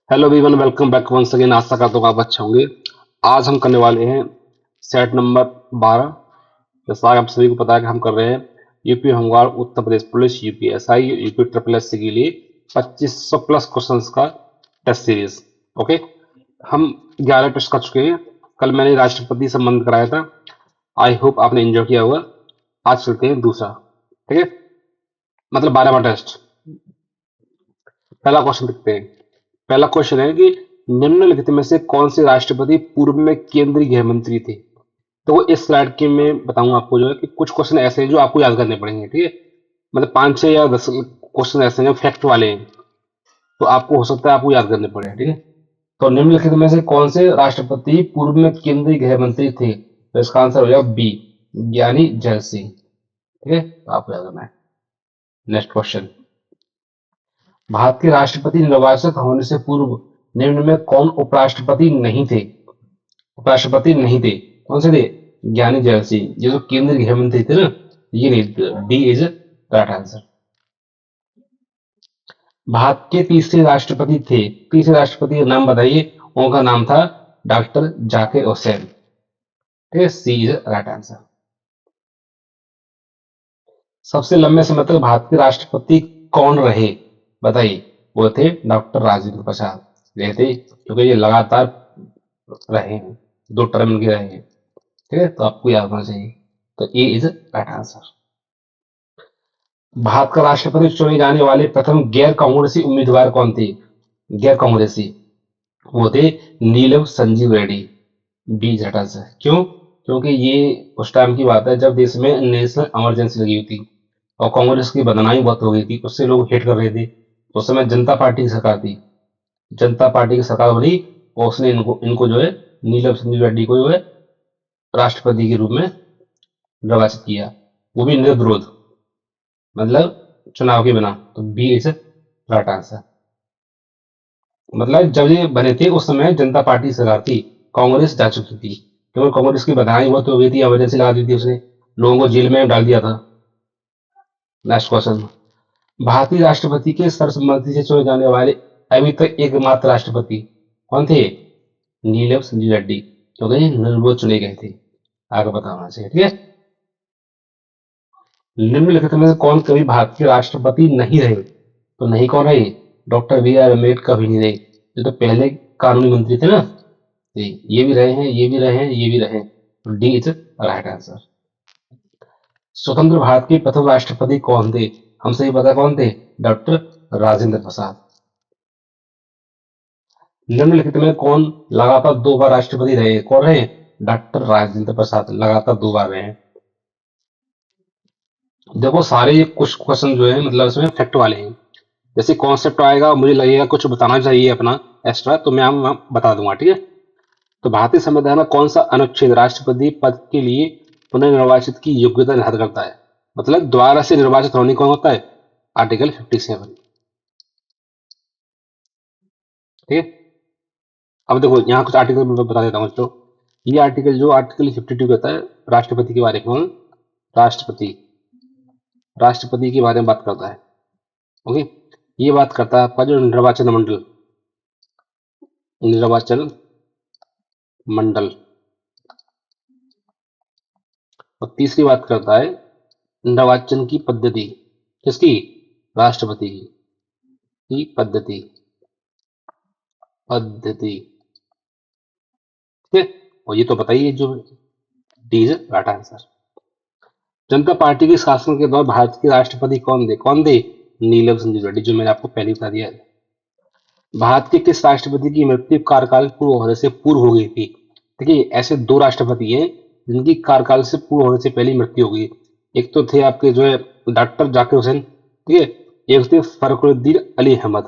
Hello everyone, welcome back once again. आशा करता हूँ आप अच्छे होंगे। आज हम करने वाले हैं सेट नंबर 12। जैसा आप सभी को पता है कि हम कर रहे हैं UP home guard, Uttar Pradesh police, UPSI, UP triple S के लिए 2500 प्लस क्वेश्चंस का टेस्ट सीरीज। ओके, हम 11 टेस्ट कर चुके हैं। कल मैंने राष्ट्रपति संबंध कराया था। आई होप आपने एंजॉय किया होगा। आज चलते हैं दूसरा। ठीक है, मतलब 12वां टेस्ट। पहला क्वेश्चन देखते हैं। पहला क्वेश्चन है कि निम्नलिखित में से कौन से राष्ट्रपति पूर्व में केंद्रीय गृह मंत्री थे। तो इस स्लाइड के मैं बताऊंगा आपको जो है कि कुछ क्वेश्चन ऐसे हैं जो आपको याद करने पड़ेंगे। ठीक है, मतलब 5 6 या 10 क्वेश्चन ऐसे हैं फैक्ट वाले हैं, तो आपको हो सकता है आपको याद करने पड़े। ठीक है, तो निम्नलिखित में से कौन से राष्ट्रपति पूर्व में केंद्रीय गृह मंत्री थे। तो इसका आंसर हो जाएगा बी, ज्ञानी जैल सिंह। ठीक है, तो आपको याद करना है। नेक्स्ट क्वेश्चन, भारत के राष्ट्रपति निर्वाचित होने से पूर्व निम्न में कौन उपराष्ट्रपति नहीं थे। उपराष्ट्रपति नहीं थे, कौन से थे। ज्ञानी जैल सिंह, ये जो केंद्रीय गृह मंत्री थे ना, ये नहीं थे। D is right answer. Bharat के तीसरे राष्ट्रपति थे, तीसरे राष्ट्रपति का नाम बताइए। उनका नाम था डॉक्टर जाकिर हुसैन। ठीक है, सी इज राइट आंसर। सबसे लंबे समय तक भारत के राष्ट्रपति कौन रहे, बताइए। वो थे डॉक्टर राजेंद्र प्रसाद। रहे थे क्योंकि ये लगातार रहे हैं, 2 टर्म इनके रहे हैं। ठीक है, तो आपको याद होना चाहिए। तो ए इज राइट आंसर। भारत का राष्ट्रपति चुने जाने वाले प्रथम गैर कांग्रेसी उम्मीदवार कौन थे। गैर कांग्रेसी, वो थे Neelam Sanjiva Reddy. B is right answer. क्यों? क्योंकि ये उस टाइम की बात है जब देश में नेशनल इमरजेंसी लगी हुई थी और कांग्रेस की बदनामी बहुत हो गई थी, उससे लोग हेट कर रहे थे। उस समय जनता पार्टी की सरकार थी, जनता पार्टी की सरकार बनी और उसने इनको इनको जो है नीलम संजीव रेड्डी को जो है राष्ट्रपति के रूप में निर्वाचित किया, वो भी निर्विरोध, मतलब चुनाव के बिना। तो बी इज राइट आंसर। मतलब जब ये बने थे उस समय जनता पार्टी की सरकार थी, कांग्रेस जा चुकी थी, क्योंकि कांग्रेस की बदनामी बहुत हो गई थी, इमरजेंसी लगा दी थी उसने, लोगों को जेल में डाल दिया था। नेक्स्ट क्वेश्चन, भारतीय राष्ट्रपति के सर्वसम्मति से चुने जाने वाले अभी तक एकमात्र राष्ट्रपति कौन थे। नीलम संजीव रेड्डी, क्योंकि निर्विरोध चुने गए थे। आगे पता होना चाहिए। ठीक है, निम्नलिखित में से कौन कभी भारत के राष्ट्रपति नहीं रहे। तो नहीं कौन रहे, डॉक्टर बी आर अम्बेडकर भी नहीं रहे। ये तो पहले कानूनी मंत्री थे ना। ये भी रहे हैं, ये भी रहे हैं, ये भी रहे हैं। D is right answer. स्वतंत्र भारत के प्रथम राष्ट्रपति कौन थे। हमसे ही पता कौन थे, डॉक्टर राजेंद्र प्रसाद। निम्नलिखित में कौन लगातार 2 बार राष्ट्रपति रहे, कौन रहे, डॉक्टर राजेंद्र प्रसाद लगातार 2 बार रहे हैं। देखो सारे ये कुछ क्वेश्चन जो है मतलब इसमें फैक्ट वाले हैं। जैसे कॉन्सेप्ट आएगा, मुझे लगेगा कुछ बताना चाहिए अपना एक्स्ट्रा, तो मैं हम बता दूंगा। ठीक है, तो भारतीय संविधान में कौन सा अनुच्छेद राष्ट्रपति पद के लिए पुनर्निर्वाचित की योग्यता निर्धारित करता है। मतलब दोबारा से निर्वाचित होने कौन होता है, आर्टिकल 57। ठीक है, अब देखो यहाँ कुछ आर्टिकल मैं बता देता हूँ। तो ये आर्टिकल जो आर्टिकल 52 कहता है राष्ट्रपति के बारे में, राष्ट्रपति राष्ट्रपति के बारे में बात करता है। ओके, ये बात करता है आपका जो निर्वाचन मंडल, निर्वाचन मंडल। और तीसरी बात करता है निर्वाचन की पद्धति, किसकी, राष्ट्रपति की पद्धति, पद्धति। ठीक है, और ये तो बताइए जो D is right answer. Janata party के शासन के दौरान भारत के राष्ट्रपति कौन थे, नीलम संजीव रेड्डी, जो मैंने आपको पहले बता दिया है। भारत के किस राष्ट्रपति की मृत्यु कार्यकाल पूर्ण होने से पूर्व हो गई थी। देखिए ऐसे 2 राष्ट्रपति हैं जिनकी कार्यकाल से पूर्ण होने से पहले ही मृत्यु हो गई। एक तो थे आपके जो है डॉक्टर जाकिर हुसैन, ठीक है, एक थे फखरुद्दीन अली अहमद।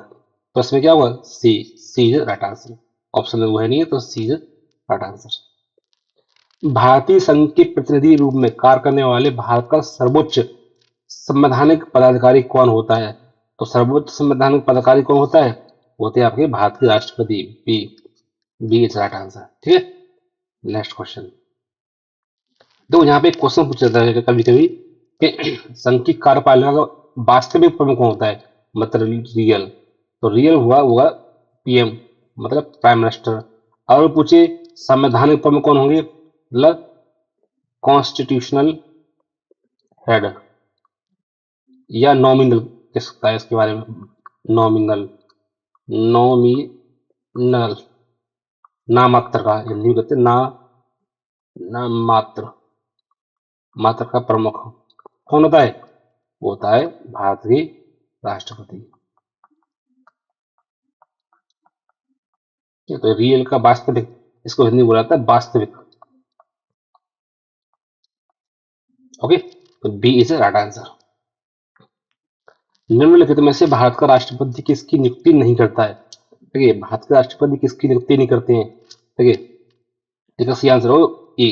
तो इसमें क्या हुआ, सी इज राइट आंसर। ऑप्शन में वो है नहीं है, तो सी इज राइट आंसर। भारतीय संघ के प्रतिनिधि रूप में कार्य करने वाले भारत का सर्वोच्च संवैधानिक पदाधिकारी कौन होता है। तो सर्वोच्च संवैधानिक पदाधिकारी कौन होता है, होते हैं आपके भारत के राष्ट्रपति। B, B is right answer. ठीक है, नेक्स्ट क्वेश्चन। तो यहाँ पे एक क्वेश्चन पूछा जाता है कभी कभी कि संघ की कार्यपालिका का वास्तविक प्रमुख कौन होता है, मतलब रियल। तो रियल हुआ होगा पीएम, मतलब प्राइम मिनिस्टर। और पूछे संवैधानिक प्रमुख कौन होंगे, मतलब कॉन्स्टिट्यूशनल हेड या नॉमिनल कह सकता है इसके बारे में, नॉमिनल, नॉमिनल, नामात्र का, हिंदी में कहते हैं ना, नामात्र, मात्र का प्रमुख कौन होता है, वो होता है भारत के राष्ट्रपति। ये तो रियल का वास्तविक, इसको हिंदी में बोला जाता है वास्तविक। ओके, तो बी इज राइट आंसर। निम्नलिखित में से भारत का राष्ट्रपति किसकी नियुक्ति नहीं करता है। देखिए भारत के राष्ट्रपति किसकी नियुक्ति नहीं करते हैं, देखिए इसका सही आंसर हो ए,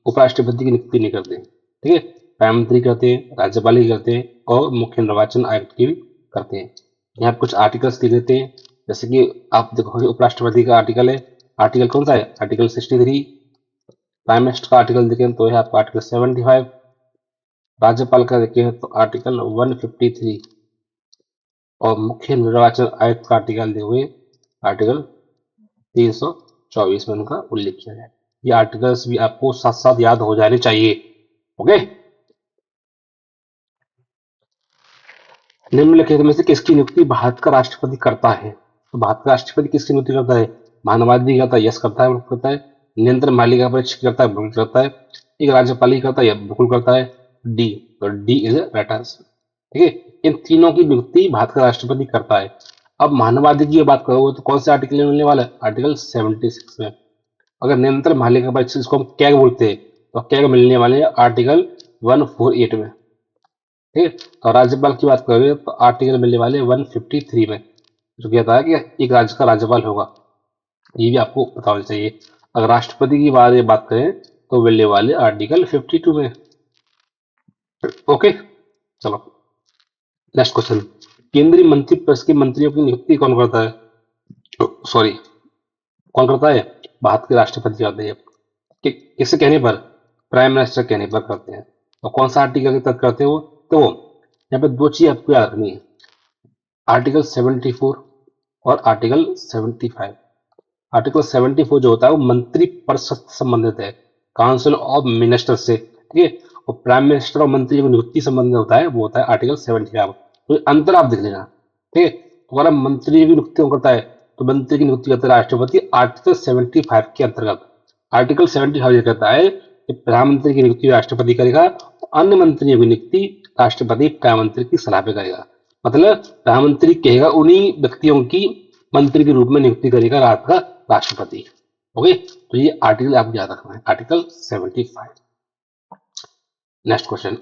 उपराष्ट्रपति की नियुक्ति नहीं करते। ठीक है, प्राइम मंत्री करते हैं, राज्यपाल की करते हैं और मुख्य निर्वाचन आयुक्त की भी करते हैं। यहाँ कुछ आर्टिकल्स लिख देते हैं, जैसे कि आप देखोगे उपराष्ट्रपति का आर्टिकल है, आर्टिकल कौन सा है, आर्टिकल 63। प्राइम मिनिस्टर का आर्टिकल देखें तो है आपका आर्टिकल 75। राज्यपाल का देखें तो आर्टिकल 153 और मुख्य निर्वाचन आयुक्त का आर्टिकल दिए हुए आर्टिकल 324 में उनका उल्लेख किया गया। ये आर्टिकल्स भी आपको साथ साथ याद हो जाने चाहिए। ओके, निम्नलिखित में से किसकी नियुक्ति भारत का राष्ट्रपति करता है। तो भारत का राष्ट्रपति किसकी नियुक्ति करता है, महानवादी करता है, यस करता है, बिल्कुल करता है। नियंत्रण मालिका परीक्षा करता है, बिल्कुल करता है। एक राज्यपाल ही करता है, बिल्कुल करता है। डी, तो डी इज राइट आंसर। ठीक है, इन तीनों की नियुक्ति भारत का राष्ट्रपति करता है। अब महानवादी की बात करोगे तो कौन से आर्टिकल में मिलने वाला है, आर्टिकल 76 में। अगर नियंत्रण मालिका परीक्षा जिसको हम कैग बोलते हैं, तो कैग मिलने वाले हैं आर्टिकल 148 में। ठीक है, और राज्यपाल की बात करें तो आर्टिकल मिलने वाले 153 में, जो कहता है कि एक राज्य का राज्यपाल होगा। ये भी आपको पता होना चाहिए। अगर राष्ट्रपति की बात करें तो मिलने वाले आर्टिकल 52 में। ओके, चलो नेक्स्ट क्वेश्चन। केंद्रीय मंत्रिपरिषद के मंत्रियों की नियुक्ति कौन करता है, सॉरी कौन करता है, भारत के राष्ट्रपति करते हैं। किससे कहने पर, प्राइम मिनिस्टर कहने पर करते हैं। और कौन सा आर्टिकल के तहत करते हो, तो यहाँ पे दो चीज आपको याद रखनी है, आर्टिकल 74 और आर्टिकल 75। आर्टिकल 74 जो होता है वो मंत्री परिषद से संबंधित है, काउंसिल ऑफ मिनिस्टर से। ठीक है, और प्राइम मिनिस्टर और मंत्री की नियुक्ति संबंधित होता है वो होता है आर्टिकल 75। तो अंतर आप देख लेना। ठीक है, तो अगर मंत्री की नियुक्ति कौन करता है, तो मंत्री की नियुक्ति करता है राष्ट्रपति आर्टिकल 75 के अंतर्गत। आर्टिकल 75 कहता है कि प्रधानमंत्री की नियुक्ति राष्ट्रपति करेगा, अन्य मंत्रियों की नियुक्ति राष्ट्रपति प्रधानमंत्री की सलाह पे करेगा। मतलब प्रधानमंत्री कहेगा उन्हीं व्यक्तियों की मंत्री के रूप में नियुक्ति करेगा रात का राष्ट्रपति। ओके, तो ये आर्टिकल आप याद रखना है, आर्टिकल 75। Next question.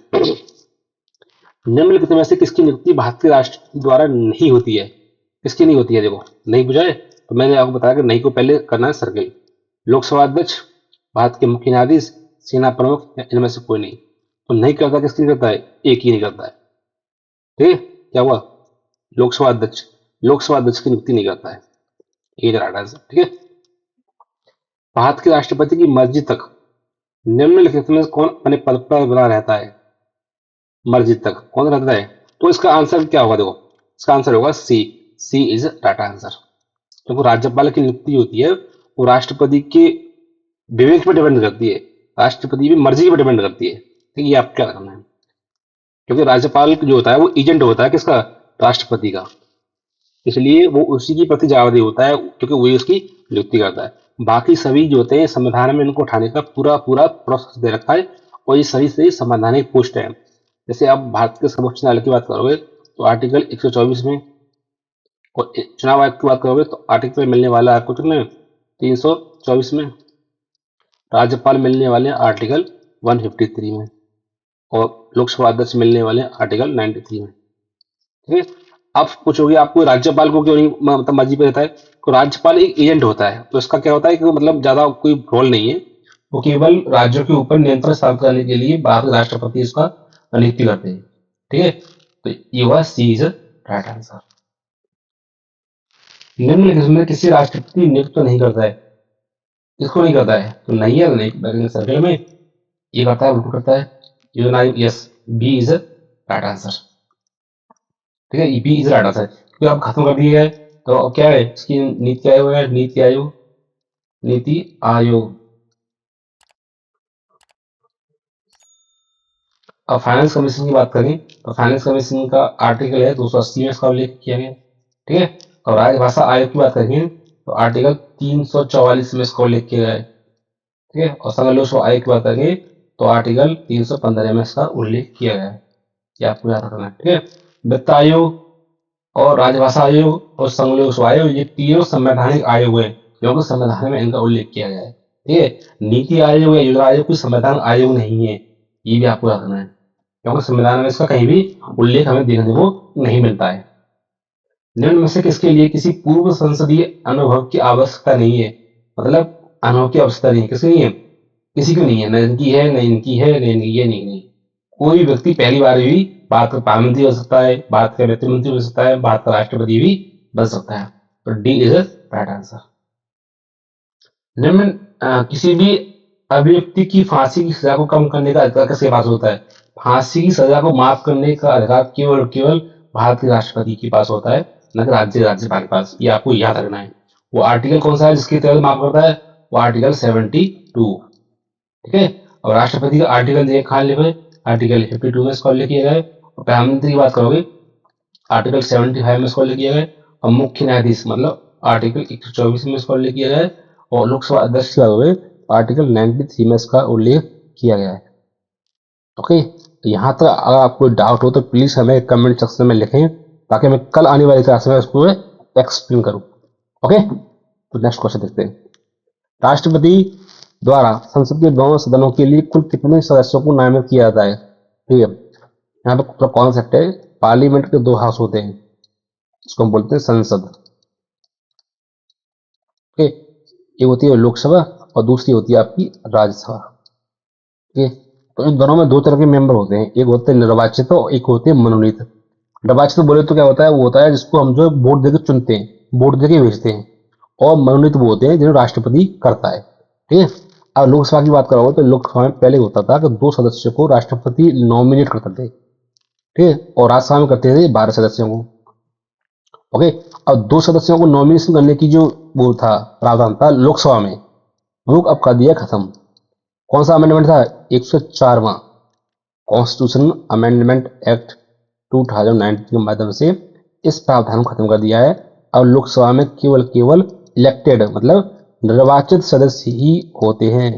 निम्नलिखित में से किसकी नियुक्ति भारत के राष्ट्रपति द्वारा नहीं होती है, किसकी नहीं होती है, देखो नहीं बुझाए तो मैंने आपको बताया कि नहीं को पहले करना है सर्किल। लोकसभा अध्यक्ष, भारत के मुख्य न्यायाधीश, सेना प्रमुख या इनमें से कोई नहीं। तो नहीं करता किसकी करता है, एक ही नहीं करता है। ठीक है, क्या हुआ, लोकसभा अध्यक्ष, लोकसभा अध्यक्ष की नियुक्ति नहीं करता है, ये राइट आंसर। ठीक है, भारत के राष्ट्रपति की मर्जी तक निम्नलिखित में कौन अपने पद पर बना रहता है, मर्जी तक कौन रहता है, तो इसका आंसर क्या होगा, देखो इसका आंसर होगा सी, सी इज राइट आंसर। क्योंकि राज्यपाल की नियुक्ति होती है वो राष्ट्रपति के विवेक पर डिपेंड करती है, राष्ट्रपति की मर्जी पर डिपेंड करती है। ठीक है, ये आप क्या करना है, क्योंकि राज्यपाल जो होता है वो एजेंट होता है किसका, राष्ट्रपति का, इसलिए वो उसी की प्रति जवाबदेह होता है क्योंकि वही उसकी नियुक्ति करता है। बाकी सभी जो होते हैं संविधान में इनको उठाने का पूरा पूरा प्रोसेस दे रखा है और ये सही सही संवैधानिक पोस्ट है। जैसे आप भारत के सर्वोच्च न्यायालय की बात करोगे तो आर्टिकल 124 में, और चुनाव आयोग की बात करोगे तो आर्टिकल मिलने वाला है आपको कितने, 324 में। राज्यपाल मिलने वाले हैं आर्टिकल 153 में और लोकसभा अध्यक्ष मिलने वाले हैं आर्टिकल 93 में। ठीक है, आप पूछोगे आपको राज्यपाल को क्यों नहीं मतलब मर्जी पे रहता है, तो राज्यपाल एक एजेंट होता है, तो इसका क्या होता है कि मतलब ज्यादा कोई रोल नहीं है, वो केवल राज्यों के ऊपर नियंत्रण स्थापित करने के लिए भारत के राष्ट्रपति इसका नियुक्ति करते हैं। ठीक है, तो ये हुआ सी इज राइट आंसर। निम्नलिखित में किसी राष्ट्रपति नियुक्त नहीं करता है, किसको नहीं करता है, तो नहीं है, नहीं सर्कल में, ये करता है, बिल्कुल करता है, ये ना, yes, B is right answer. ठीक है, बी इज राइट आंसर, क्योंकि आप खत्म कर दिए है तो क्या है इसकी नीति आयोग है, नीति आयोग, नीति आयोग। अब फाइनेंस कमीशन की बात करें तो फाइनेंस कमीशन का आर्टिकल है 280 में इसका उल्लेख किया गया, ठीक है। और राजभाषा आयोग की बात करेंगे तो आर्टिकल 344 में इसका उल्लेख किया गया है, ठीक है। और संघ लोक सेवा आयोग की बात करेंगे तो आर्टिकल 315 में इसका उल्लेख किया गया है, ये आपको याद रखना है, ठीक है। वित्त आयोग और राजभाषा आयोग और संघ लोक सेवा आयोग ये तीनों संवैधानिक आयोग है, क्योंकि संविधान में इनका उल्लेख किया गया है, ठीक है। नीति आयोग या योजना आयोग कोई संवैधानिक आयोग नहीं है, ये भी आपको याद रखना है, क्योंकि संविधान में इसका कहीं भी उल्लेख हमें देखने को नहीं मिलता है। निम्न में से किसके लिए किसी पूर्व संसदीय अनुभव की आवश्यकता नहीं है, मतलब अनुभव की आवश्यकता नहीं है, किसके नहीं है, किसी की नहीं है, न इनकी है, न इनकी है, न इनकी है, नहीं। कोई भी व्यक्ति पहली बार भी भारत का प्रधानमंत्री बन सकता है, भारत का वित्त मंत्री बन सकता है, भारत का राष्ट्रपति भी बन सकता है। तो डी इज राइट आंसर। निम्न किसी भी अभिव्यक्ति की फांसी की सजा को कम करने का अधिकार किसके पास होता है? फांसी की सजा को माफ करने का अधिकार केवल और केवल भारत के राष्ट्रपति के पास होता है, न कि राज्यपाल के पास। ये आपको याद रखना है। वो आर्टिकल कौन सा है जिसके तहत माफ करता है? वो आर्टिकल 72, ठीक है। और राष्ट्रपति का आर्टिकल देखिए कहाँ लिखा है, आर्टिकल 52 में इसका उल्लेख किया गया है। और प्रधानमंत्री की बात करोगे आर्टिकल 75 में इसका उल्लेख किया गया है। और मुख्य न्यायाधीश मतलब आर्टिकल 124 में इसका उल्लेख किया गया है। और लोकसभा अध्यक्ष की बात करोगे आर्टिकल 93 में इसका उल्लेख किया गया है। ओके, यहाँ तक अगर आपको डाउट हो तो प्लीज हमें कमेंट सेक्शन में लिखें, ताकि मैं कल आने वाली क्लास में उसको एक्सप्लेन करूँ। ओके, तो नेक्स्ट क्वेश्चन देखते हैं। राष्ट्रपति द्वारा संसद के दोनों सदनों के लिए कुल कितने सदस्यों को नामित किया जाता है? ठीक है, यहाँ पे कॉन्सेप्ट है, पार्लियामेंट के दो हाउस होते हैं, इसको हम बोलते हैं संसद। ठीक है, एक होती है लोकसभा और दूसरी होती है आपकी राज्यसभा। ठीक है, तो इन दोनों में दो तरह के मेंबर होते हैं, एक होते हैं निर्वाचित और एक होते हैं मनोनीत। निर्वाचित बोले तो क्या होता है, वो होता है जिसको हम जो वोट देकर चुनते हैं, वोट देकर भेजते हैं। और मनोनीत वो होते हैं जिन्हें राष्ट्रपति करता है, ठीक है। अब लोकसभा की बात करोगे तो लोकसभा में पहले होता था कि 2 सदस्यों को राष्ट्रपति नॉमिनेट करते थे, ठीक है। और राज्यसभा में करते थे 12 सदस्यों को। ओके, अब 2 सदस्यों को नॉमिनेशन करने की जो वो था प्रावधान था लोकसभा में, वो अब कर दिया खत्म। कौन सा अमेंडमेंट था? 104वां कॉन्स्टिट्यूशन अमेंडमेंट एक्ट 2019 के माध्यम से इस प्रावधान को खत्म कर दिया है। अब लोकसभा में केवल केवल इलेक्टेड मतलब निर्वाचित सदस्य ही होते हैं।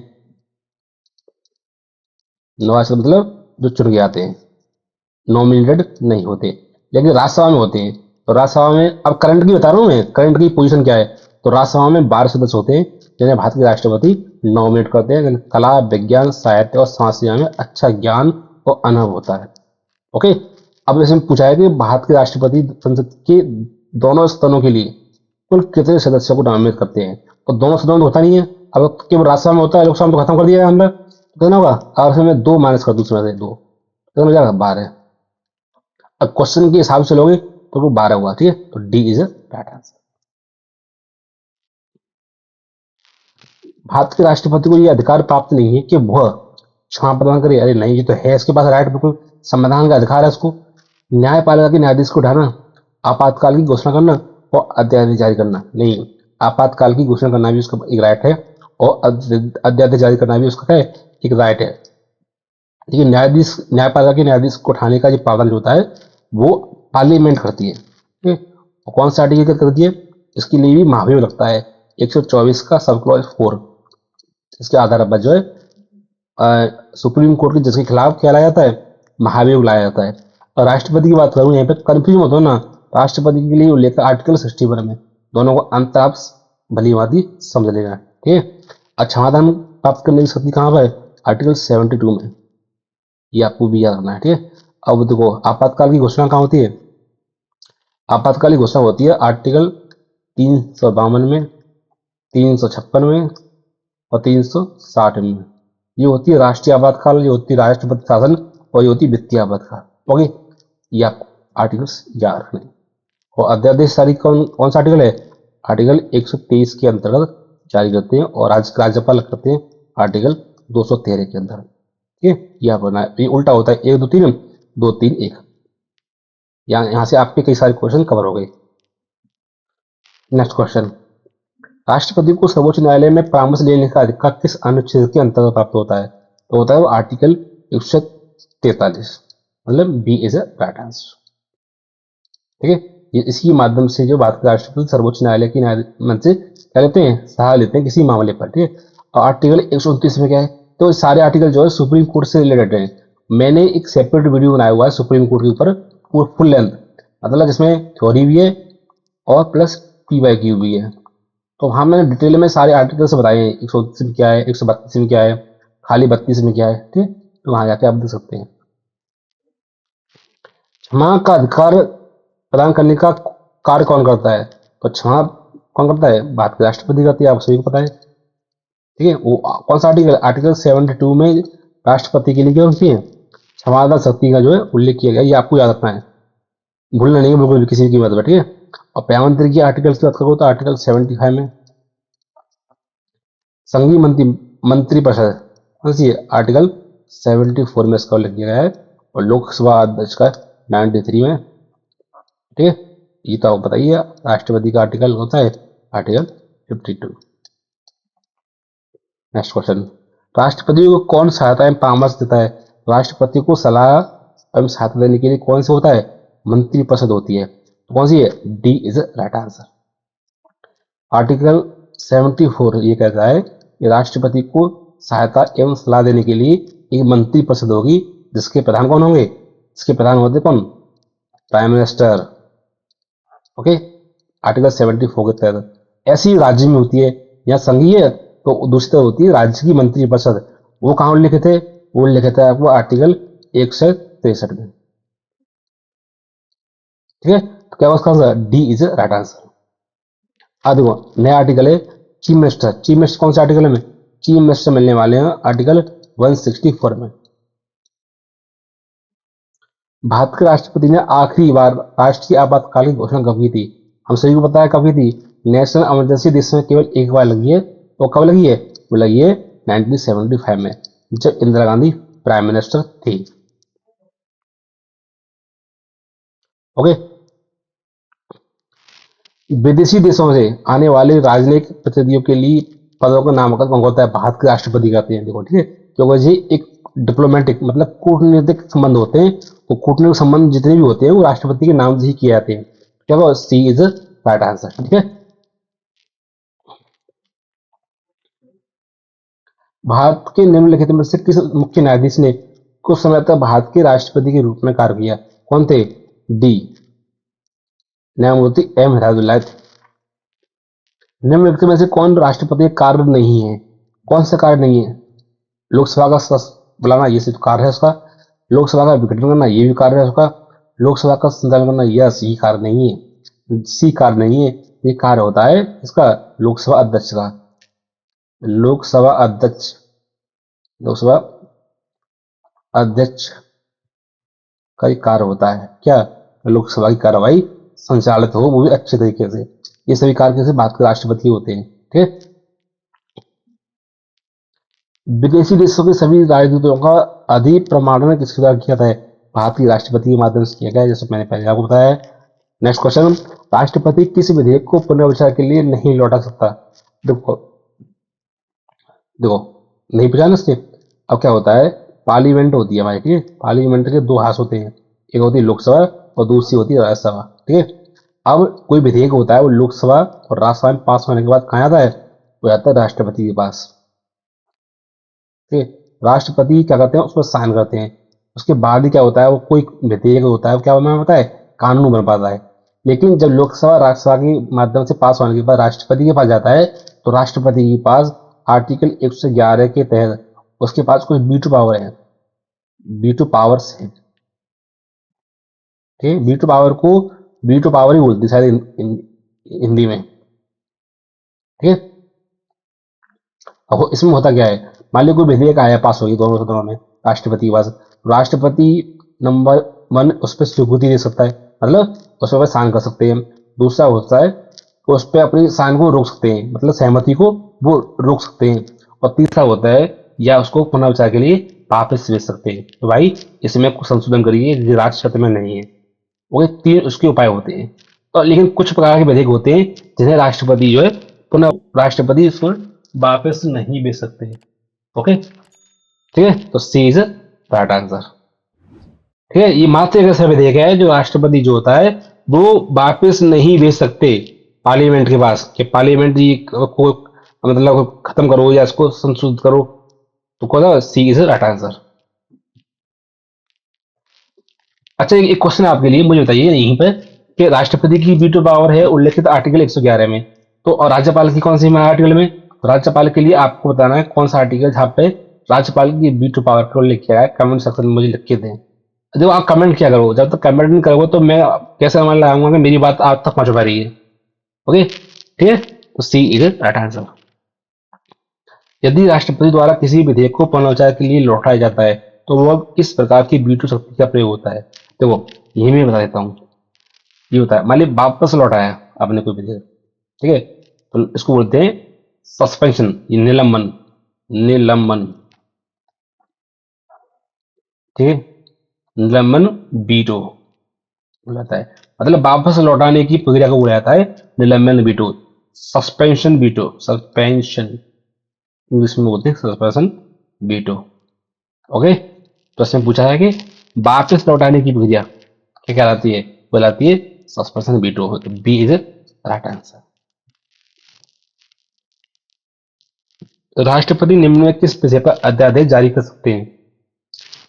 निर्वाचित मतलब जो चुन के आते हैं, नॉमिनेटेड नहीं होते। लेकिन राज्यसभा में होते हैं। तो राज्यसभा में अब करंट की बता रहा हूँ मैं, करंट की पोजीशन क्या है। तो राज्यसभा में 12 सदस्य होते हैं जिन्हें भारत के राष्ट्रपति नॉमिनेट करते हैं, लेकिन कला, विज्ञान, साहित्य और समाज सेवा में अच्छा ज्ञान और अनुभव होता है। ओके, अब इसमें पूछा है कि भारत के राष्ट्रपति संसद के दोनों सदनों के लिए कुल कितने सदस्यों को नॉमिनेट करते हैं? तो दोनों सदनों में होता नहीं है, अब केवल राज्यसभा में होता है, लोकसभा में तो खत्म कर दिया है हमने। तो कितना होगा? और इसमें 2 माइनस कर दूसरे में से 2, कितना हो जाएगा? 12। अब क्वेश्चन के हिसाब से लोगे तो वो 12 हुआ, ठीक है। तो D is right answer. Bharat के राष्ट्रपति को यह अधिकार प्राप्त नहीं है कि वह क्षमा प्रदान करे। अरे नहीं, ये तो है इसके पास राइट, बिल्कुल संविधान का अधिकार है उसको। न्यायपालिका के न्यायाधीश को उठाना, आपातकाल की घोषणा करना और अध्यादेश जारी करना। नहीं, आपातकाल की घोषणा करना भी उसका एक राइट है और अध्यादेश जारी करना भी उसका है एक राइट है। लेकिन न्यायाधीश, न्यायपालिका के न्यायाधीश को उठाने का जो प्रावधान होता है वो पार्लियामेंट करती है, ठीक है। और कौन सा आर्टिकल करती है? इसके लिए भी महाभियोग लगता है 124 का सब क्लॉज 4। इसके आधार पर जो है सुप्रीम कोर्ट के जज के खिलाफ क्या लाया जाता है? महाभियोग लाया जाता है। और राष्ट्रपति की बात करूँ यहाँ पे कंफ्यूज मत हो ना, राष्ट्रपति के लिए उल्लेख आर्टिकल 61 में, दोनों को अंतर आप भली भांति समझ लेना, ठीक है। अच्छा, समाधान प्राप्त करने की शक्ति कहाँ पर है? आर्टिकल 72 में, ये आपको भी याद रखना है, ठीक है। अब देखो आपातकाल की घोषणा कहाँ होती है? आपातकाल की घोषणा होती है आर्टिकल 352 में, 356 में और 360 में। ये होती है राष्ट्रीय आपातकाल, ये होती है राष्ट्रपति शासन और ये होती है वित्तीय आपातकाल। ओके, ये आप आर्टिकल्स याद रखने। और अध्यादेश जारी कौन सा आर्टिकल है? आर्टिकल 123 के अंतर्गत जारी करते हैं और राज्यपाल करते हैं आर्टिकल 213 के अंदर, ठीक है। यह बना ये उल्टा होता है, 1 2 3 2 3 1। यहाँ से आपके कई सारे क्वेश्चन कवर हो गए। नेक्स्ट क्वेश्चन, राष्ट्रपति को सर्वोच्च न्यायालय में परामर्श लेने का अधिकार किस अनुच्छेद के अंतर्गत प्राप्त होता है? तो होता है वो आर्टिकल 143, मतलब B is a right answer. ठीक है, ये इसी माध्यम से जो भारत के राष्ट्रपति सर्वोच्च न्यायालय की न्यायाधीश से क्या लेते हैं, सलाह लेते हैं किसी मामले पर। ठीक है, और आर्टिकल 129 में क्या है, तो सारे आर्टिकल जो है सुप्रीम कोर्ट से रिलेटेड है। मैंने एक सेपरेट वीडियो बनाया हुआ है सुप्रीम कोर्ट के ऊपर फुल लेंथ, मतलब जिसमें थ्योरी भी है और प्लस PYQ भी है। तो हाँ, मैंने डिटेल में सारे आर्टिकल्स बताए हैं, 129 में क्या है, 132 में क्या है, खाली 32 में क्या है। ठीक है, तो वहां जाके आप देख सकते हैं। क्षमा का अधिकार प्रदान करने का कार्य कौन करता है? तो क्षमा कौन करता है? भारत के राष्ट्रपति करती है, आप सभी को पता है। ठीक है, वो कौन सा आर्टिकल? आर्टिकल 72 में राष्ट्रपति के लिए क्या होती है, क्षमादान शक्ति का जो है उल्लेख किया गया, ये आपको याद रखना है, भूलना नहीं है बिल्कुल भी किसी की बात पर। ठीक है, और प्रधानमंत्री की आर्टिकल की बात करो तो आर्टिकल 75 में संघीय मंत्रिपरिषद कौन सी है? आर्टिकल 74 में इसका उल्लेख किया गया है, और लोकसभा अध्यक्ष का 93 में। ठीक है, ये तो आपको बताइए। राष्ट्रपति का आर्टिकल होता है आर्टिकल 52। नेक्स्ट क्वेश्चन, राष्ट्रपति को कौन सहायता एवं परामर्श देता है? राष्ट्रपति को सलाह एवं सहायता देने के लिए कौन से होता है? मंत्रिपरिषद होती है। तो कौन सी है? D is right answer. Article 74 ये कहता है कि राष्ट्रपति को सहायता एवं सलाह देने के लिए एक मंत्रिपरिषद होगी, जिसके प्रधान कौन होंगे? इसके प्रधान होते कौन? Prime minister. ओके, आर्टिकल 74 के तहत ऐसी राज्य में होती है या संघीय, तो दूसरी तरफ होती है राज्य की मंत्रिपरिषद। वो कहाँ उल्लिखित है? वो उल्लिखित है आपको आर्टिकल 163 में। ठीक है, तो क्या उसका answer D is right answer. देखो नया आर्टिकल है चीफ मिनिस्टर। चीफ मिनिस्टर कौन से आर्टिकल में? चीफ मिनिस्टर मिलने वाले हैं आर्टिकल 164 में। भारत के राष्ट्रपति ने आखिरी बार राष्ट्रीय आपातकालीन घोषणा कब की थी? हम सभी को पता है कब की थी। नेशनल इमरजेंसी देश में केवल एक बार लगी है, तो कब लगी है? वो लगी है 1975 में, जब इंदिरा गांधी प्राइम मिनिस्टर थी। ओके, विदेशी देशों से आने वाले राजनयिक प्रतिनिधियों के लिए पदों का नामांकन कौन होता है? भारत के राष्ट्रपति करते हैं। देखो ठीक है, क्योंकि ये एक डिप्लोमेटिक मतलब कूटनीतिक संबंध होते हैं, तो कूटनीतिक संबंध जितने भी होते हैं वो राष्ट्रपति के नाम से ही किए जाते हैं। क्या सी इज राइट आंसर। ठीक है, भारत के निम्नलिखित में से किस मुख्य न्यायाधीश ने कुछ समय तक भारत के राष्ट्रपति के रूप में कार्य किया? कौन थे? डी न्यायमूर्ति M हिदायतुल्लाह थे। निम्नलिखित में से कौन राष्ट्रपति का कार्य नहीं है? कौन सा कार्य नहीं है? लोकसभा का बुलाना, ये सिर्फ कार्य है उसका। लोकसभा का विघटन करना, ये भी कार्य है उसका। लोकसभा का संचालन करना, यह ये कार्य नहीं है, सी कार्य नहीं है। ये कार्य होता है इसका लोकसभा अध्यक्ष का। लोकसभा अध्यक्ष, लोकसभा अध्यक्ष का ही कार्य होता है क्या? लोकसभा की कार्रवाई संचालित हो, वो भी अच्छे तरीके से। ये सभी कार्य कैसे भारत के राष्ट्रपति होते हैं। ठीक है, विदेशी देशों के सभी राजदूतों का अधिप्रमाणन किसके द्वारा किया जाता है? भारत के राष्ट्रपति के माध्यम से किया गया है, जैसे मैंने पहले आपको बताया है। नेक्स्ट क्वेश्चन, राष्ट्रपति किस विधेयक को पुनर्विचार के लिए नहीं लौटा सकता? देखो देखो नहीं पूछा ना इसने। अब क्या होता है, पार्लियामेंट होती है भाई। ठीक है, पार्लियामेंट के दो हाउस होते हैं, एक होती है लोकसभा और दूसरी होती है राज्यसभा। ठीक है, अब कोई विधेयक होता है वो लोकसभा और राज्यसभा में पास होने के बाद कहाँ आता है? वो आता है राष्ट्रपति के पास। ठीक है, राष्ट्रपति क्या करते हैं, उस पर साइन करते हैं। उसके बाद ही क्या होता है, वो कोई विधेयक होता है वो क्या बना होता है? कानून बन पाता है। लेकिन जब लोकसभा राज्यसभा के माध्यम से पास होने के बाद राष्ट्रपति के पास जाता है, तो राष्ट्रपति के पास आर्टिकल 111 के तहत उसके पास कुछ वीटो पावर है, वीटो पावर्स है। ठीक है, वीटो पावर को वीटो पावर ही बोलती है शायद हिंदी में। ठीक है, अब इसमें होता क्या है, मान लो कोई विधेयक आया, पास होगी दोनों सदनों में, राष्ट्रपति के पास, राष्ट्रपति नंबर 1 उस पर स्वीकृति दे सकता है, मतलब उस पर साइन कर सकते हैं। दूसरा होता है उस पर अपनी साइन को रोक सकते हैं, मतलब सहमति को वो रोक सकते हैं। और तीसरा होता है या उसको पुनर्विचार के लिए वापस भेज सकते हैं। तो भाई इसमें कुछ संशोधन करिए, राज्य क्षेत्र में नहीं है। वो तीन उसके उपाय होते हैं। तो लेकिन कुछ प्रकार के विधेयक होते हैं जिन्हें राष्ट्रपति जो है पुनः राष्ट्रपति इसको वापस नहीं भेज सकते। ओके, ठीक है, तो सी इज राइट आंसर। ठीक है, ये मात्र एक ऐसा विधेयक है जो राष्ट्रपति जो होता है वो वापस नहीं भेज सकते पार्लियामेंट के पास कि पार्लियामेंट जी को मतलब खत्म करो या इसको संशोधित करो। तो कौन सा सी इज राइट आंसर। अच्छा, एक क्वेश्चन आपके लिए, मुझे बताइए यहीं पे कि राष्ट्रपति की वीटो पावर है उल्लेखित आर्टिकल 111 में, तो और राज्यपाल की कौन सी आर्टिकल में? तो राज्यपाल के लिए आपको बताना है कौन सा आर्टिकल जहाँ पे राज्यपाल की वीटो पावर को उल्लेख किया है। कमेंट सेक्शन में मुझे लिख के दें। जो आप कमेंट क्या करो, जब तक कमेंट नहीं करोगे तो मैं कैसे मान लगाऊंगा कि मेरी बात आप तक पहुंच पा रही है। ओके, ठीक है, तो सी इज राइट आंसर। यदि राष्ट्रपति द्वारा किसी विधेयक को पुनर्विचार के लिए लौटाया जाता है तो वह किस प्रकार की वीटो शक्ति का प्रयोग होता है? देखो, यही मैं बता देता हूँ। ये होता है, मान ली वापस लौटाया आपने कोई विधेयक, ठीक है, तो इसको बोलते हैं सस्पेंशन, ये निलंबन, निलंबन, ठीक है, निलंबन वीटो बुलाता है। मतलब वापस लौटाने की प्रक्रिया को बुलाता है निलंबन veto, suspension veto, suspension English में बोलते हैं सस्पेंशन वीटो। ओके, तो इसमें पूछा है कि वापस लौटाने की प्रक्रिया क्या कहलाती है? बुलाती है सस्पेंशन वीटो। तो बी इज राइट आंसर। तो राष्ट्रपति निम्न में किस विषय पर अध्यादेश जारी कर सकते हैं?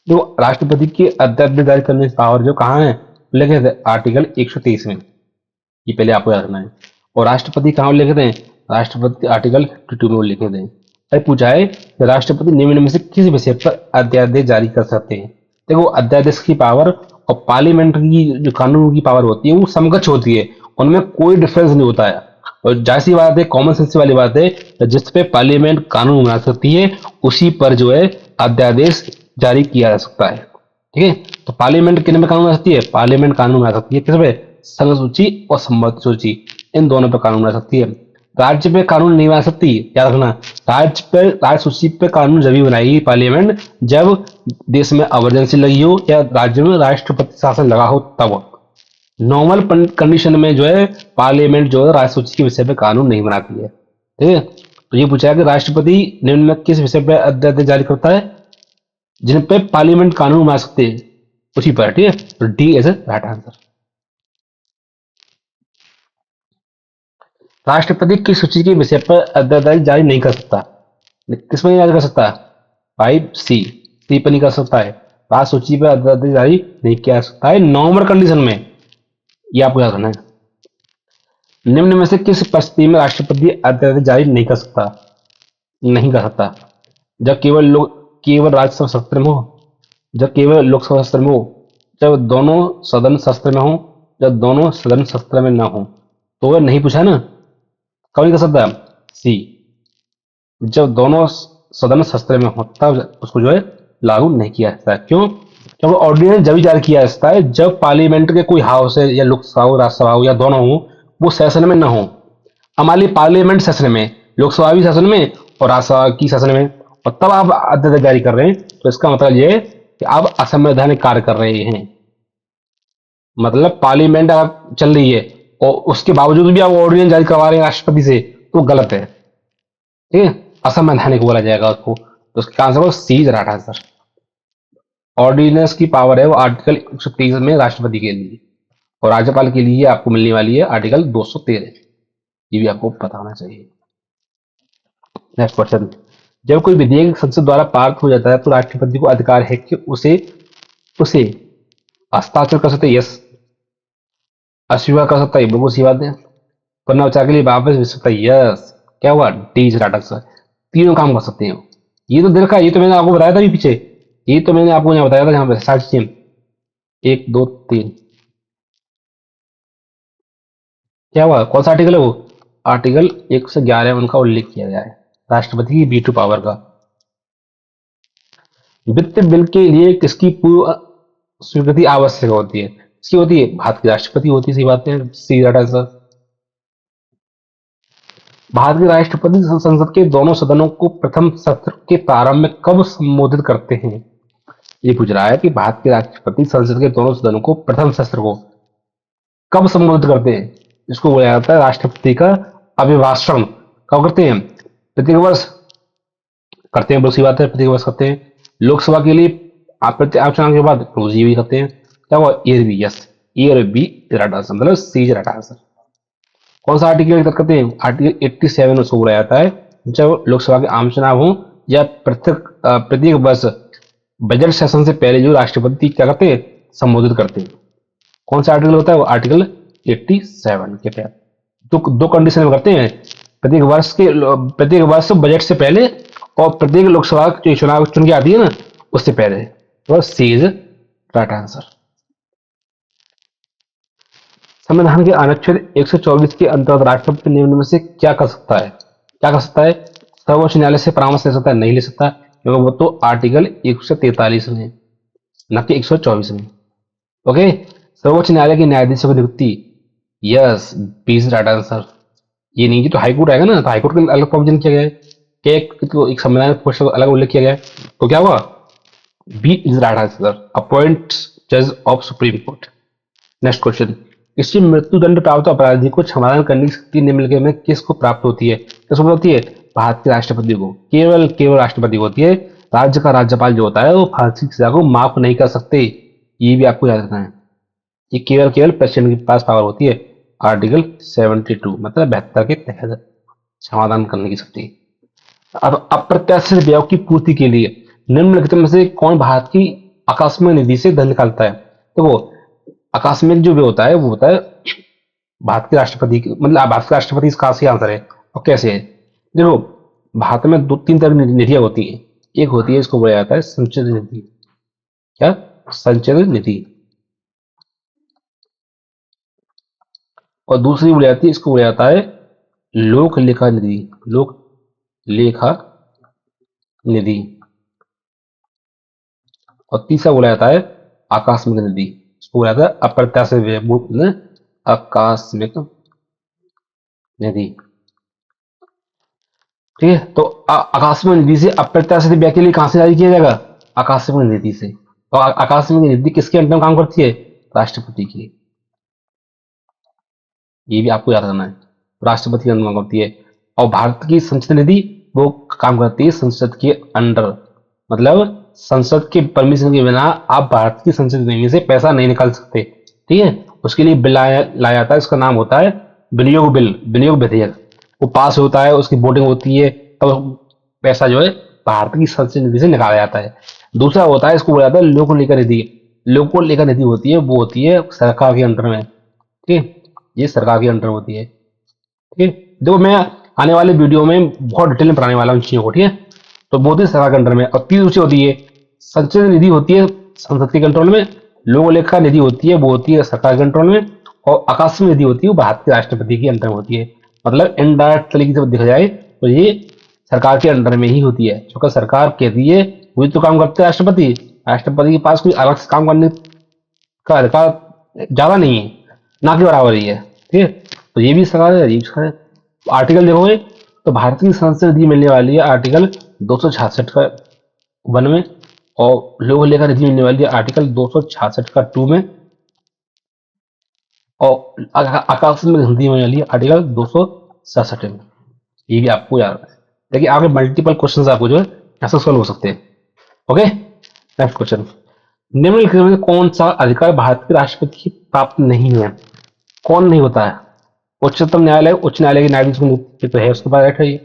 जो राष्ट्रपति की अध्यादेश जारी करने की पावर जो कहाँ है, उल्लेखित है आर्टिकल 123 में। ये पहले आपको याद रखना है। और राष्ट्रपति कहाँ उल्लेखित है? राष्ट्रपति आर्टिकल 52 में उल्लेखित है। अब पूछा है कि राष्ट्रपति निम्न में से किस विषय पर अध्यादेश जारी कर सकते हैं? देखो, अध्यादेश की पावर और पार्लियामेंट की जो कानून की पावर होती है वो समकक्ष होती है, उनमें कोई डिफरेंस नहीं होता है। और जाहिर सी बात है, कॉमन सेंस वाली बात है, जिस पे पार्लियामेंट कानून बना सकती है उसी पर जो है अध्यादेश जारी किया जा सकता है। ठीक है, तो पार्लियामेंट किन में कानून बना सकती है? पार्लियामेंट कानून बना सकती है किस पे? संघ सूची और संबद्ध सूची, इन दोनों पे कानून बना सकती है। राज्य पे कानून नहीं बना सकती, याद रखना। राज्य सूची पे कानून जब भी बनाएगी पार्लियामेंट जब देश में इमरजेंसी लगी हो या राज्य में राष्ट्रपति शासन लगा हो तब। नॉर्मल कंडीशन में जो है पार्लियामेंट जो है राज्य सूची के विषय पे कानून नहीं बनाती है। ठीक है, तो ये पूछा है कि राष्ट्रपति निम्न में किस विषय पे अध्यादेश जारी करता है? जिन पे पार्लियामेंट कानून बना सकते हैं उसी पर। ठीक है, तो डी इज राइट आंसर। राष्ट्रपति किस सूची के विषय पर अध्यादेश जारी नहीं कर सकता? किस पर नहीं जारी कर सकता? 5C पर नहीं कर सकता है। राज्य सूची पर अध्यादेश जारी नहीं किया जा सकता है नॉर्मल कंडीशन में, ये आपको याद रखना है। निम्न में से किस परिस्थिति में राष्ट्रपति अध्यादेश जारी नहीं कर सकता? नहीं कर सकता जब केवल राज्यसभा सत्र में हो, जब केवल लोकसभा सत्र में हो, जब दोनों सदन सत्र में हो, जब दोनों सदन सत्र में ना हो। तो वह नहीं पूछा ना, कब नहीं कर सकता? सी, जब दोनों सदन सत्र में हो तब उसको जो है लागू नहीं किया जाता है। क्यों? क्योंकि ऑर्डिनेंस जब जारी किया जाता है जब पार्लियामेंट के कोई हाउस है या लोकसभा हो, राज्यसभा हो या दोनों हो, वो सेशन में ना हो। हमारी पार्लियामेंट सेशन में, लोकसभा भी सेशन में और राज्यसभा की सेशन में, और तब आप अध्यादेश जारी कर रहे हैं, तो इसका मतलब ये है कि आप असंवैधानिक कार्य कर रहे हैं। मतलब पार्लियामेंट आप चल रही है और उसके बावजूद भी आप ऑर्डिनेंस जारी करवा रहे हैं राष्ट्रपति से, तो गलत है। ठीक है, असंवैधानिक बोला जाएगा उसको। तो उसका answer C is right answer. Ordinance की पावर है वो आर्टिकल 123 में राष्ट्रपति के लिए, और राज्यपाल के लिए आपको मिलने वाली है आर्टिकल 213। ये भी आपको पता होना चाहिए। नेक्स्ट क्वेश्चन, जब कोई विधेयक संसद द्वारा पारित हो जाता है तो राष्ट्रपति को अधिकार है कि उसे उसे हस्ताक्षर कर सकते हैं, यस, अस्वीकार कर सकता है, बिल्कुल सी बात है, पुनर्विचार के लिए वापस भेज सकता है, यस। क्या हुआ? D is right answer. तीनों काम कर सकते हैं। ये तो देखा, ये तो मैंने आपको बताया था भी पीछे, ये तो मैंने आपको यहाँ बताया था यहाँ पे सारी चीजें, 1 2 3। क्या हुआ? कौन सा आर्टिकल है वो? आर्टिकल 111 में उनका उल्लेख किया गया है राष्ट्रपति की वीटो पावर का। वित्त बिल के लिए किसकी पूर्व स्वीकृति आवश्यक होती है? किसकी होती है? भारत की राष्ट्रपति होती है, सही बात है, सी राइट आंसर। भारत के राष्ट्रपति संसद के दोनों सदनों को प्रथम सत्र के प्रारंभ में कब संबोधित करते हैं? ये पूछ रहा है कि भारत के राष्ट्रपति संसद के दोनों सदनों को प्रथम सत्र को कब संबोधित करते हैं? इसको बोला जाता है राष्ट्रपति का अभिभाषण। कब करते हैं? प्रत्येक वर्ष करते हैं, बहुत सी बात है, प्रत्येक वर्ष करते हैं। लोकसभा के लिए आप चुनाव के बाद रोज ये भी करते हैं। क्या हुआ? Year B, yes, year B right answer, मतलब सी इज राइट आंसर। कौन सा आर्टिकल की करते हैं? आर्टिकल 87 उसको बोला जाता है, जब लोकसभा के आम चुनाव हो या प्रत्येक वर्ष बजट सेशन से पहले जो राष्ट्रपति क्या करते हैं? संबोधित करते हैं। कौन सा आर्टिकल होता है? वो आर्टिकल 87 के तहत दो कंडीशन में करते हैं, प्रत्येक वर्ष बजट से पहले और प्रत्येक लोकसभा जो चुनाव चुन के आती है ना, उससे पहले। तो सी इज राइट आंसर। संविधान के अनुच्छेद 124 के अंतर्गत राष्ट्रपति निम्न में से क्या कर सकता है? क्या कर सकता है? सर्वोच्च न्यायालय से परामर्श ले सकता है? नहीं ले सकता, क्योंकि वो तो आर्टिकल 143 में, न कि 124 में। ओके, सर्वोच्च न्यायालय के न्यायाधीशों की नियुक्ति, yes, B is right answer. ये नहीं कि तो हाईकोर्ट आएगा ना, तो हाईकोर्ट का अलग प्रोविजन किया गया है कि एक संविधान पोस्ट का अलग उल्लेख किया गया है, तो क्या हुआ? B is right answer, appoint जज of supreme court. Next question, इससे मृत्युदंड प्राप्त अपराधी को क्षमादान करने की शक्ति निम्नलिखित में किसको प्राप्त होती है? किसको प्राप्त होती है? भारत के राष्ट्रपति को, केवल राष्ट्रपति को होती है। राज्य का राज्यपाल जो होता है वो फांसी की सजा को माफ नहीं कर सकते, ये भी आपको याद रखना है। ये केवल प्रेसिडेंट के पास पावर होती है, आर्टिकल 72 मतलब 72 के तहत क्षमादान करने की शक्ति। अब अप्रत्याशित व्यय की पूर्ति के लिए निम्नलिखित में से कौन भारत की आकस्मिक निधि से धन निकालता है? तो वो आकस्मिक जो व्यय होता है वो होता है भारत के राष्ट्रपति की, मतलब भारत के राष्ट्रपति इसका सही आंसर है। और कैसे है? देखो, भारत में तीन तरह की निधियां होती हैं। एक होती है, इसको बोला जाता है संचित निधि। क्या? संचित निधि। और दूसरी बोली जाती है, इसको बोला जाता है लोक लेखा निधि। लोक लेखा निधि। और तीसरा बोला जाता है आकस्मिक निधि। इसको बोला जाता है अप्रत्याशित व्यय, आकस्मिक निधि। ठीक है, तो आकस्मिक निधि से अप्रत्याशित व्यय के लिए कहां से जारी किया जाएगा? आकस्मिक निधि से। और आकस्मिक निधि किसके अंडर में काम करती है? राष्ट्रपति की। ये भी आपको याद रखना है, राष्ट्रपति के अंदर काम करती है। और भारत की संचित निधि वो काम करती है संसद के अंडर, मतलब संसद के परमिशन के बिना आप भारत की संचित निधि से पैसा नहीं निकाल सकते। ठीक है, उसके लिए बिल लाया जाता है, उसका नाम होता है विनियोग बिल, विनियोग विधेयक। वो पास होता है, उसकी वोटिंग होती है, तब पैसा जो है भारत की संचित निधि से निकाला जाता है। दूसरा होता है, इसको बोला जाता है लोक लेखा निधि। लोक लेखा निधि होती है, वो होती है सरकार के अंडर में। ठीक है, ये सरकार के अंडर होती है। ठीक है, देखो मैं आने वाले वीडियो में बहुत डिटेल में पढ़ाने वाला हूँ चीजों को। ठीक है, तो बहुत ही सरकार के अंडर में। और तीसरी होती है संचित निधि, होती है संसद के कंट्रोल में। लोक लेखा निधि होती है, वो होती है सरकार के कंट्रोल में। और आकस्मिक निधि होती है, वो भारत के राष्ट्रपति के अंडर में होती है। मतलब इनडायरेक्ट तरीके से देखा जाए तो ये सरकार के अंडर में ही होती है, क्योंकि सरकार कहती है वही तो काम करते हैं राष्ट्रपति। राष्ट्रपति के पास कोई अलग से काम करने का अधिकार ज्यादा नहीं है, ना के बराबर ही है। ठीक है, तो ये भी सरकार है, ये भी सरकार है। आर्टिकल देखोगे तो भारत की संसद निधि मिलने वाली है आर्टिकल 266 का 1 में, और लोक लेखा निधि मिलने वाली है आर्टिकल 266 का 2 में, और आकस्मिक निधि मिलने वाली है आर्टिकल 267 में। ये भी आपको याद है। देखिए आगे मल्टीपल क्वेश्चन आपको जो है ऐसा सॉल्व हो सकते हैं। ओके, नेक्स्ट क्वेश्चन, निम्नलिखित में कौन सा अधिकार भारत के राष्ट्रपति की प्राप्त नहीं है? कौन नहीं होता है? उच्च न्यायालय के न्यायाधीश को नियुक्ति तो है, उसके बाद बैठा है।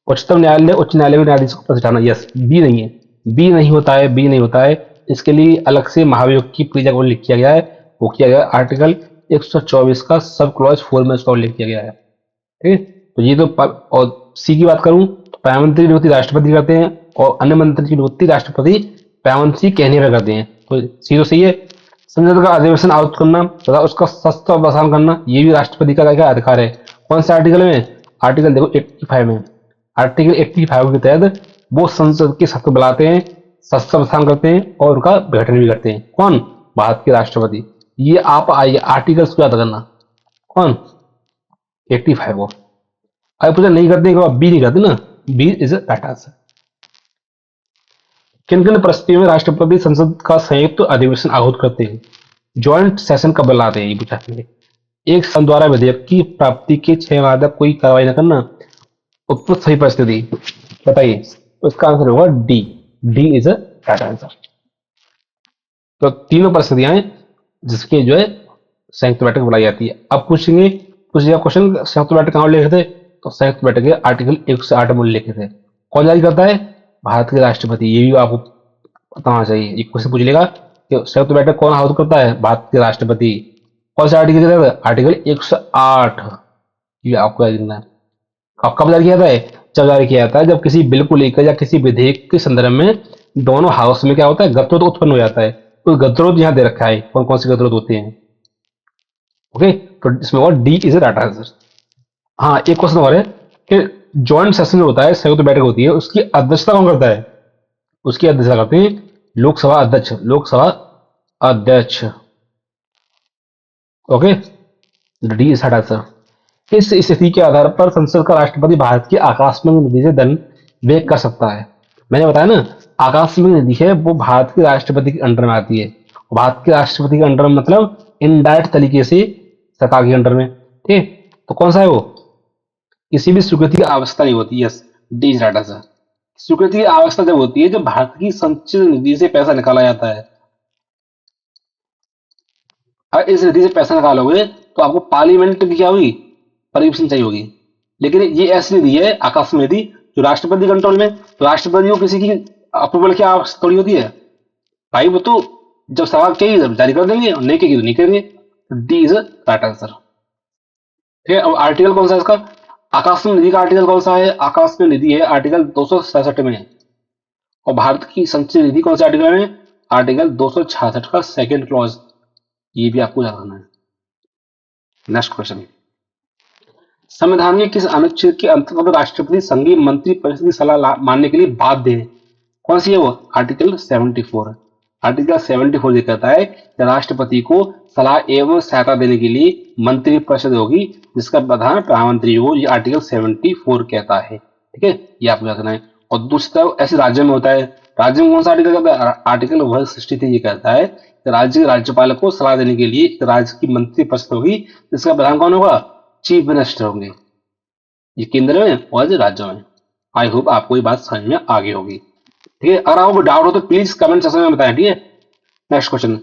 उच्च न्यायालय के न्यायाधीश को प्रतिष्ठाना, यस, बी नहीं है, बी नहीं होता है, बी नहीं होता है। इसके लिए अलग से महाभियोग की पूजा का उल्लेख किया गया है, वो किया गया आर्टिकल 124 का सब क्लॉज 4 में उसका उल्लेख किया गया है। ठीक है, तो ये तो और सी की बात करूं तो प्रधानमंत्री की नियुक्ति राष्ट्रपति करते हैं, और अन्य मंत्री की नियुक्ति राष्ट्रपति प्रधानमंत्री कहने पर करते हैं। तो सी तो सही है। संसद का अधिवेशन आउट करना तथा उसका सस्ता अवसान करना, ये भी राष्ट्रपति का क्या अधिकार है? कौन से आर्टिकल में? आर्टिकल देखो 85 में। आर्टिकल 85 के तहत वो संसद के सत्र बुलाते हैं, सस्ता अवसान करते हैं और उनका विघटन भी करते हैं। कौन? भारत के राष्ट्रपति। ये आप आइए आर्टिकल्स को याद करना। कौन? 85 को। अगर पूछा नहीं करते बी नहीं करते ना, बी इज राइट आंसर। किन किन परिस्थितियों में राष्ट्रपति संसद का संयुक्त अधिवेशन आहूत करते हैं? ज्वाइंट सेशन कब बुलाते हैं, ये पूछा है। एक संघ द्वारा विधेयक की प्राप्ति के 6 माह तक कोई कार्रवाई न करना। उपयुक्त सही परिस्थिति बताइए, उसका आंसर होगा D. D is a right answer. तो तीनों परिस्थितियां हैं जिसके जो है संयुक्त बैठक बुलाई जाती है। अब पूछेंगे पूछेगा क्वेश्चन, संयुक्त बैठक कहाँ उल्लेखित है? तो संयुक्त बैठक के आर्टिकल 108 में उल्लेखित है। कौन जारी करता है? भारत के राष्ट्रपति। ये भी आपको पता होना चाहिए। ये क्वेश्चन पूछ लेगा कि संयुक्त बैठक कौन आहुत करता है? भारत के राष्ट्रपति। कौन सा आर्टिकल है? आर्टिकल 108। ये आपको याद रखना है। और कब जारी किया जाता है? जब जारी किया जाता है जब किसी बिल को लेकर या किसी विधेयक के संदर्भ में दोनों हाउस में क्या होता है, गतिरोध उत्पन्न हो जाता है। तो गतिरोध यहाँ दे रखा है, कौन कौन से गतिरोध होते हैं। ओके, तो इसमें होगा डी इज राइट आंसर। हाँ, एक क्वेश्चन और है कि ज्वाइंट सेशन होता है, संयुक्त बैठक होती है, उसकी अध्यक्षता कौन करता है? उसकी अध्यक्षता करते हैं लोकसभा अध्यक्ष। लोकसभा अध्यक्ष। Okay, D is right answer. इस स्थिति के आधार पर संसद का राष्ट्रपति भारत की आकस्मिक निधि से धन व्यय कर सकता है। मैंने बताया ना, आकस्मिक निधि है वो भारत के राष्ट्रपति के अंडर में आती है। भारत के राष्ट्रपति के अंडर में मतलब इनडायरेक्ट तरीके से सरकार के अंडर में। ठीक है, तो कौन सा है वो? किसी भी स्वीकृति की आवश्यकता नहीं होती। Yes, D is right answer. स्वीकृति की आवश्यकता जब होती है जब भारत की संचित निधि से पैसा निकाला जाता है। अगर इस निधि से पैसा निकालोगे तो आपको पार्लियामेंट की क्या होगी? परमिशन चाहिए होगी। लेकिन ये ऐसी निधि है, आकस्मिक निधि, जो राष्ट्रपति कंट्रोल में। तो राष्ट्रपति को किसी की अप्रूवल की आवश्यकता थोड़ी होती है भाई। वो तो जब सभा कहेगी तब जारी कर देंगे, और नहीं कहेगी तो नहीं करेंगे। D is right answer. ठीक है, अब आर्टिकल कौन सा है इसका? आकस्मिक निधि का आर्टिकल कौन सा है? आकस्मिक निधि है आर्टिकल 267 में। और भारत की संचित निधि कौन से आर्टिकल में? आर्टिकल 266 का सेकेंड क्लॉज। ये भी आपको याद रखना है। नेक्स्ट क्वेश्चन, संविधान के किस अनुच्छेद के अंतर्गत राष्ट्रपति संघीय मंत्री परिषद की सलाह मानने के लिए बाध्य है? कौन सी है वो? आर्टिकल 74। आर्टिकल 74 ये कहता है कि राष्ट्रपति को सलाह एवं सहायता देने के लिए मंत्री परिषद होगी जिसका प्रधान प्रधानमंत्री हो। ये आर्टिकल 74 कहता है। ठीक है, ये आपको याद रखना है। और दूसरी तरफ ऐसे राज्य में होता है। राज्य में कौन सा आर्टिकल कहता है? आर्टिकल 163 ये कहता है कि राज्य के राज्यपाल को सलाह देने के लिए एक राज्य की मंत्री परिषद होगी जिसका प्रधान कौन होगा? चीफ मिनिस्टर होंगे। ये केंद्र में और ये राज्यों में। आई होप आपको ये बात समझ में आ गई होगी। ठीक है, अगर आपको डाउट हो तो प्लीज कमेंट सेक्शन में बताएं। ठीक है, नेक्स्ट क्वेश्चन,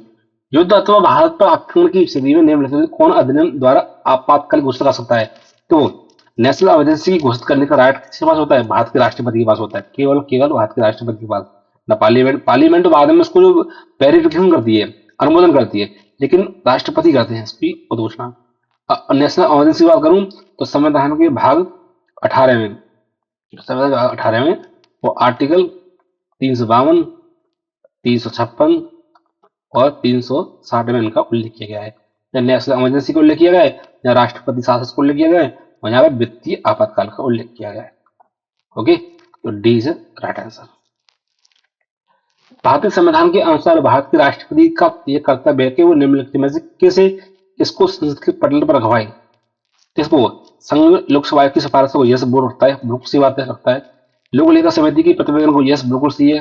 युद्ध अथवा भारत पर आक्रमण की स्थिति में निम्नलिखित में कौन अधिनियम द्वारा आपातकाल घोषित कर सकता है? तो नेशनल इमरजेंसी घोषित करने का राइट किसके पास होता है? भारत के राष्ट्रपति के पास होता है। केवल केवल भारत के राष्ट्रपति के पास। ना पार्लियामेंट। पार्लियामेंट तो बाद में उसको जो वेरिफिकेशन करती है, अनुमोदन करती है, लेकिन राष्ट्रपति करते हैं इसकी घोषणा। नेशनल इमरजेंसी की बात करूं तो संविधान के भाग 18 में, संविधान के भाग 18 में वो आर्टिकल 352, 356 और 360 में इनका उल्लेख किया गया है। या नेशनल इमरजेंसी का उल्लेख किया गया है, या राष्ट्रपति शासन का उल्लेख किया गया है, और यहाँ पे वित्तीय आपातकाल का उल्लेख किया गया है। ओके, तो डी इज राइट आंसर। भारतीय संविधान के अनुसार भारत के राष्ट्रपति का यह कर्तव्य है कि वो निम्नलिखित में से किसे इसको संसद के पटल पर रखवाए? किसको? संघ लोकसभा की सिफारिश को यस बोर्ड रखता है, बिल्कुल सी बात है, रखता है। लोक लेखा समिति की प्रतिवेदन को यस, बिल्कुल सही है।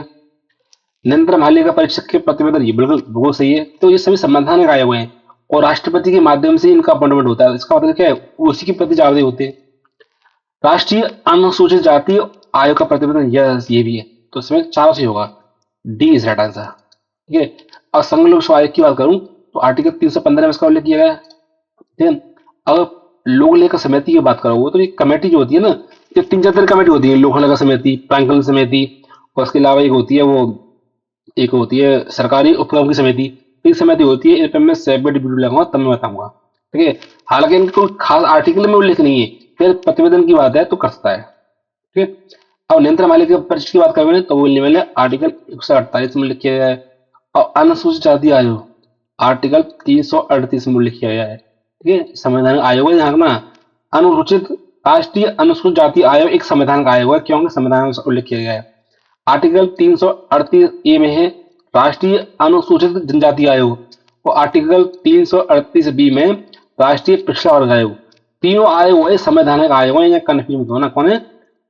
निरंतर महालेखा परीक्षक के प्रतिवेदन, ये बिल्कुल बिल्कुल सही है। तो ये सभी संवैधानिक आए हुए हैं और राष्ट्रपति के माध्यम से इनका अपॉइंटमेंट होता है। इसका मतलब क्या है? उसी के प्रति जवाबदेह होते हैं। राष्ट्रीय अनुसूचित जाति आयोग का प्रतिवेदन, यस ये भी है। तो इसमें चारों से होगा। D is right answer. ठीक है, और संघ लोकसभा आयोग की बात करूं तो आर्टिकल 315 में इसका उल्लेख किया गया है। ठीक है, अगर लोक लेखा समिति की बात करोगे तो ये कमेटी जो होती है ना, ये 3-4 कमेटी होती है। लोक लेखा समिति, प्रांगण समिति, और उसके अलावा एक होती है वो, एक होती है सरकारी उपक्रम की समिति। तीन समिति होती है। इन पर मैं सेपरेट वीडियो लगाऊंगा तब मैं बताऊंगा। ठीक है, हालांकि इनके कोई खास आर्टिकल में उल्लेख नहीं है, फिर प्रतिवेदन की बात है तो कर सकता है। ठीक है, अब नियंत्रण मालिक परिषद की बात करेंगे तो वो मैंने आर्टिकल 148 में उल्लेख किया गया है। और अनुसूचित जाति आयोग आर्टिकल 338 में उल्लेख किया गया है। ठीक है, संवैधानिक आयोग है यहाँ ना। अनुसूचित राष्ट्रीय अनुसूचित जाति आयोग एक संवैधानिक आयोग है क्योंकि संविधान में उल्लेख किया गया है। आर्टिकल 338 ए में है राष्ट्रीय अनुसूचित जनजाति आयोग, और आर्टिकल 338 बी में राष्ट्रीय पिछड़ा वर्ग आयोग। तीनों आयोग है संवैधानिक आयोग है। या कंफ्यूज मत होना, कौन है?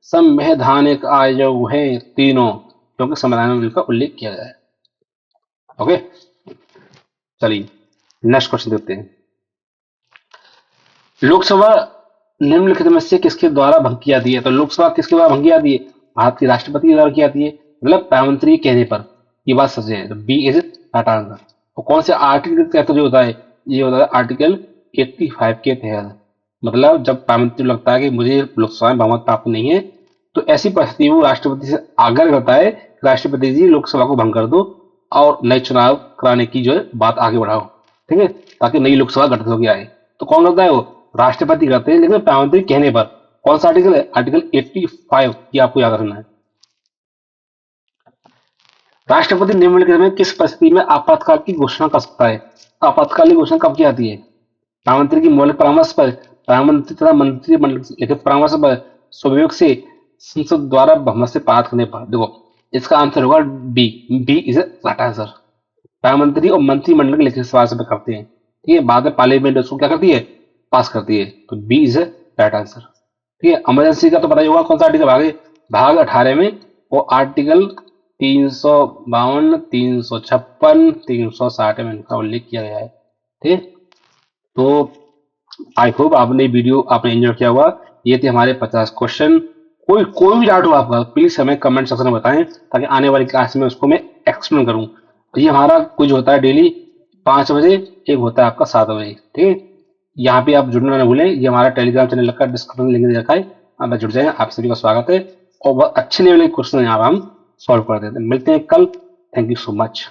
संवैधानिक आयोग है तीनों, क्योंकि संविधान में इनका उल्लेख किया गया है। ओके, चलिए नेक्स्ट क्वेश्चन देखते हैं। लोकसभा निम्नलिखित में से किसके द्वारा भंग की जाती है? तो लोकसभा किसके द्वारा भंग की जाती है? भारत के राष्ट्रपति के द्वारा की जाती है, मतलब प्रधानमंत्री के कहने पर। ये बात सच है, तो बी इज राइट आंसर। तो कौन से आर्टिकल के तहत जो होता है? ये होता है आर्टिकल 85 के तहत। मतलब जब प्रधानमंत्री को लगता है कि मुझे लोकसभा में बहुमत प्राप्त नहीं है, तो ऐसी परिस्थिति में वो राष्ट्रपति से आग्रह करता है कि राष्ट्रपति जी लोकसभा को भंग कर दो और नए चुनाव कराने की जो है बात आगे बढ़ाओ, ठीक है, ताकि नई लोकसभा गठित होकर आए। तो कौन करता है? वो राष्ट्रपति करते हैं, लेकिन प्रधानमंत्री कहने पर। कौन सा आर्टिकल है? आर्टिकल 85, ये आपको याद रखना है। राष्ट्रपति निम्नलिखित में किस परिस्थिति में आपातकाल की घोषणा कर सकता है? आपातकाल की घोषणा कब की जाती है? प्रधानमंत्री की मौलिक परामर्श पर, प्रधानमंत्री तथा मंत्रिमंडल से लिखित परामर्श पर, स्ववियोग से, संसद द्वारा बहुमत से पारित करने पर। देखो, इसका आंसर होगा B. B is right answer. प्रधानमंत्री और मंत्रिमंडल के लिखित परामर्श पर करते हैं, ठीक है, बाद में पार्लियामेंट उसको क्या करती है? पास करती है। तो बी इज राइट आंसर। ठीक है, इमरजेंसी का तो पता ही होगा, कौन सा आर्टिकल? भाग 18 में वो आर्टिकल 352, 356, 360 में इनका उल्लेख किया गया है। ठीक है, तो आई होप आपने वीडियो आपने एंजॉय किया हुआ। ये थे हमारे 50 क्वेश्चन। कोई कोई भी डाउट हो आपका, प्लीज हमें कमेंट सेक्शन में बताएं, ताकि आने वाली क्लास में उसको मैं एक्सप्लेन करूं। ये हमारा कुछ होता है डेली 5 बजे, एक होता है आपका 7 बजे। ठीक है, यहाँ पे आप जुड़ना ना भूलें। ये हमारा टेलीग्राम चैनल का डिस्क्रिप्शन लिंक दे रखा है, आप जुड़ जाए। आप सभी का स्वागत है, और बहुत अच्छे लेवल के क्वेश्चन यहाँ हम सॉल्व कर देते हैं। मिलते हैं कल। Thank you so much.